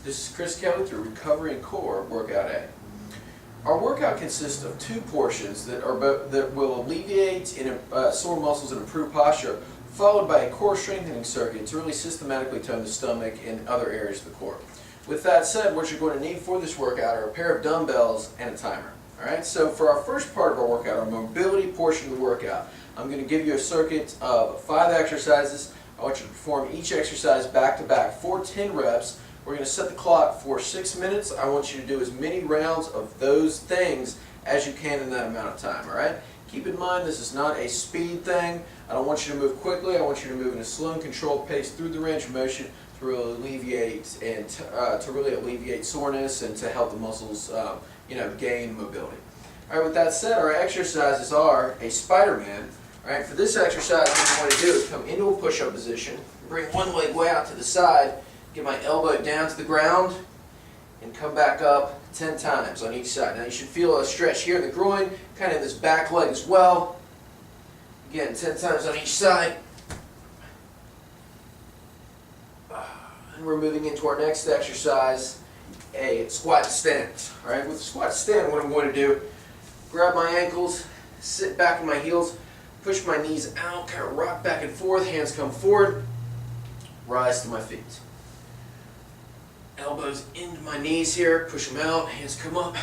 This is Chris Kelly through Recovery and Core Workout A. Our workout consists of two portions that will alleviate sore muscles and improve posture, followed by a core strengthening circuit to really systematically tone the stomach and other areas of the core. With that said, what you're going to need for this workout are a pair of dumbbells and a timer. Alright, so for our first part of our workout, our mobility portion of the workout, I'm going to give you a circuit of 5 exercises. I want you to perform each exercise back to back for 10 reps. We're going to set the clock for 6 minutes. I want you to do as many rounds of those things as you can in that amount of time. Alright? Keep in mind this is not a speed thing. I don't want you to move quickly. I want you to move in a slow and controlled pace through the range of motion to really alleviate soreness and to help the muscles gain mobility. Alright, with that said, our exercises are a Spider-Man. Alright, for this exercise what you want to do is come into a push-up position, bring one leg way out to the side, get my elbow down to the ground, and come back up 10 times on each side. Now you should feel a stretch here in the groin, kind of in this back leg as well. Again, 10 times on each side. And we're moving into our next exercise, a squat stand. Alright, with the squat stand, what I'm going to do, grab my ankles, sit back on my heels, push my knees out, kind of rock back and forth, hands come forward, rise to my feet. Elbows into my knees here, push them out, hands come up,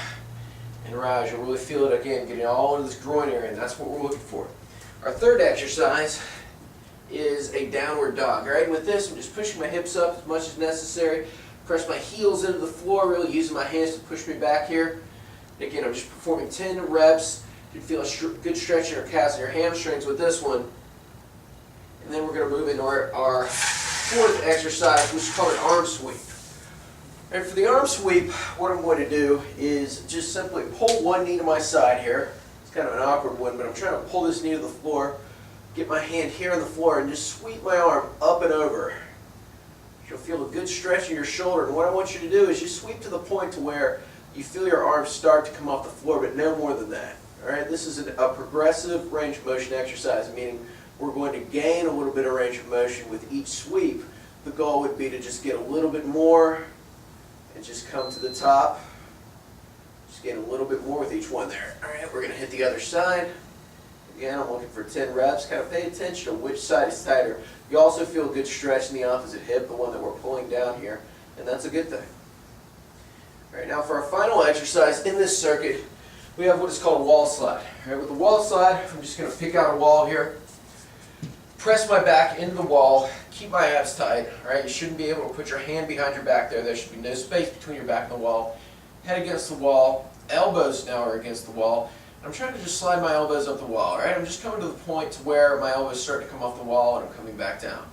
and rise. You'll really feel it again, getting all into this groin area, and that's what we're looking for. Our third exercise is a downward dog. Alright, with this, I'm just pushing my hips up as much as necessary, press my heels into the floor, really using my hands to push me back here. Again, I'm just performing 10 reps. You can feel a good stretch in your calves and your hamstrings with this one. And then we're going to move into our fourth exercise, which is called an arm sweep. And for the arm sweep, what I'm going to do is just simply pull one knee to my side here. It's kind of an awkward one, but I'm trying to pull this knee to the floor, get my hand here on the floor, and just sweep my arm up and over. You'll feel a good stretch in your shoulder. And what I want you to do is just sweep to the point to where you feel your arms start to come off the floor, but no more than that. Alright, this is a progressive range of motion exercise, meaning we're going to gain a little bit of range of motion with each sweep. The goal would be to just get a little bit more and just come to the top. Just gain a little bit more with each one there. Alright, we're going to hit the other side. Again, I'm looking for 10 reps. Kind of pay attention to which side is tighter. You also feel a good stretch in the opposite hip, the one that we're pulling down here, and that's a good thing. Alright, now for our final exercise in this circuit, we have what is called a wall slide. Alright, with the wall slide, I'm just going to pick out a wall here, press my back into the wall, keep my abs tight. Alright, you shouldn't be able to put your hand behind your back there. There should be no space between your back and the wall. Head against the wall, elbows now are against the wall. I'm trying to just slide my elbows up the wall. Alright, I'm just coming to the point to where my elbows start to come off the wall and I'm coming back down.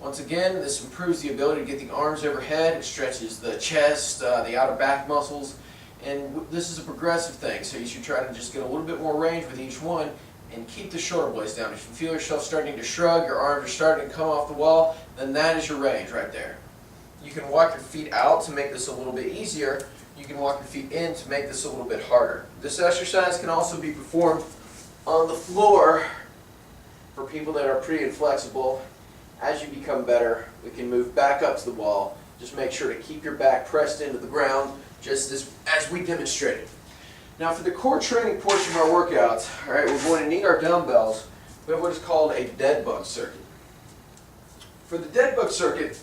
Once again, this improves the ability to get the arms overhead. It stretches the chest, the outer back muscles, and this is a progressive thing, so you should try to just get a little bit more range with each one and keep the shoulder blades down. If you feel yourself starting to shrug, your arms are starting to come off the wall, then that is your range right there. You can walk your feet out to make this a little bit easier. You can walk your feet in to make this a little bit harder. This exercise can also be performed on the floor for people that are pretty inflexible. As you become better, we can move back up to the wall. Just make sure to keep your back pressed into the ground, just as we demonstrated. Now for the core training portion of our workouts, alright, we're going to need our dumbbells. We have what is called a dead bug circuit. For the dead bug circuit,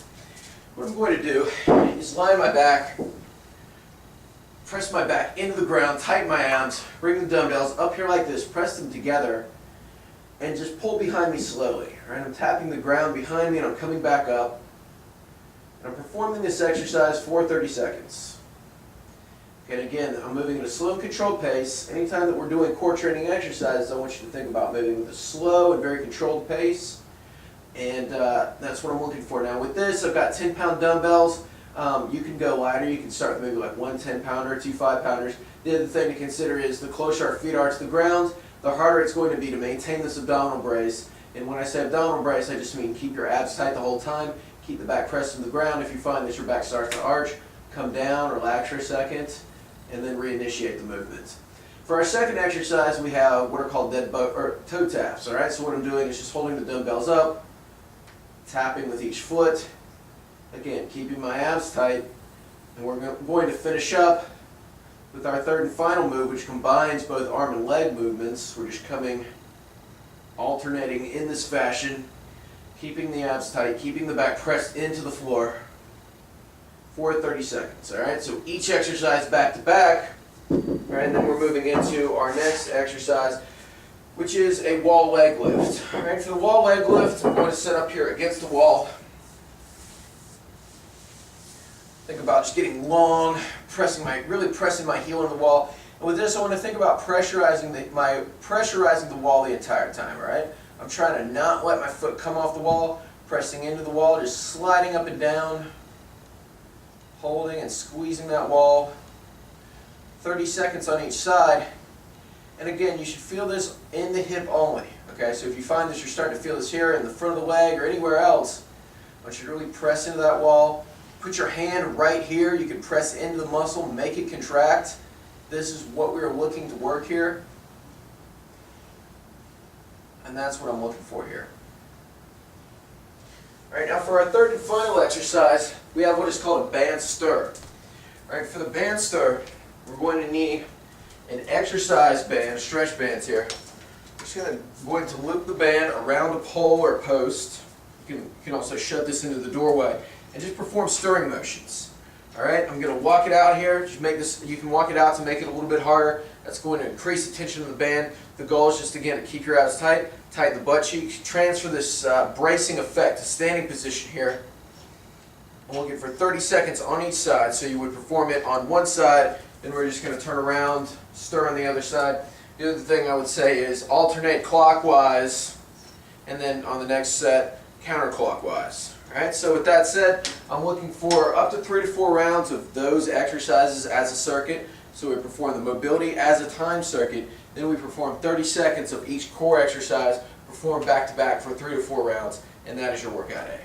what I'm going to do is lie on my back, press my back into the ground, tighten my abs, bring the dumbbells up here like this, press them together, and just pull behind me slowly. Right? I'm tapping the ground behind me and I'm coming back up. And I'm performing this exercise for 30 seconds. And again, I'm moving at a slow and controlled pace. Anytime that we're doing core training exercises, I want you to think about moving with a slow and very controlled pace. And that's what I'm looking for. Now with this, I've got 10-pound dumbbells. You can go lighter. You can start with maybe like one 10-pounder, two 5-pounders. The other thing to consider is the closer our feet are to the ground, the harder it's going to be to maintain this abdominal brace. And when I say abdominal brace, I just mean keep your abs tight the whole time, keep the back pressed to the ground. If you find that your back starts to arch, come down, relax for a second, and then reinitiate the movement. For our second exercise, we have what are called dead bug or toe taps. Alright, so what I'm doing is just holding the dumbbells up, tapping with each foot. Again, keeping my abs tight, And we're going to finish up with our third and final move, which combines both arm and leg movements. We're just coming, alternating in this fashion, keeping the abs tight, keeping the back pressed into the floor for 30 seconds. All right, so each exercise back to back. All right, and then we're moving into our next exercise, which is a wall leg lift. All right, for the wall leg lift, I'm going to sit up here against the wall. Think about just getting long, really pressing my heel on the wall. And with this, I want to think about pressurizing the wall the entire time. All right, I'm trying to not let my foot come off the wall, pressing into the wall, just sliding up and down, holding and squeezing that wall. 30 seconds on each side. And again, you should feel this in the hip only. Okay, so if you find that you're starting to feel this here in the front of the leg or anywhere else, I want you to really press into that wall. Put your hand right here. You can press into the muscle, make it contract. This is what we're looking to work here. And that's what I'm looking for here. All right, now for our third and final exercise, we have what is called a band stir. All right, for the band stir, we're going to need an exercise band, stretch bands here. I'm just going to loop the band around a pole or post. You can also shove this into the doorway and just perform stirring motions. All right, I'm going to walk it out here. Just make this. You can walk it out to make it a little bit harder. That's going to increase the tension of the band. The goal is just again to keep your abs tight, tighten the butt cheeks, transfer this bracing effect to standing position here. I'm looking for 30 seconds on each side. So you would perform it on one side, then we're just going to turn around, stir on the other side. The other thing I would say is alternate clockwise, and then on the next set, counterclockwise. All right, so with that said, I'm looking for up to 3 to 4 rounds of those exercises as a circuit. So we perform the mobility as a time circuit, then we perform 30 seconds of each core exercise, perform back to back for 3 to 4 rounds, and that is your workout A.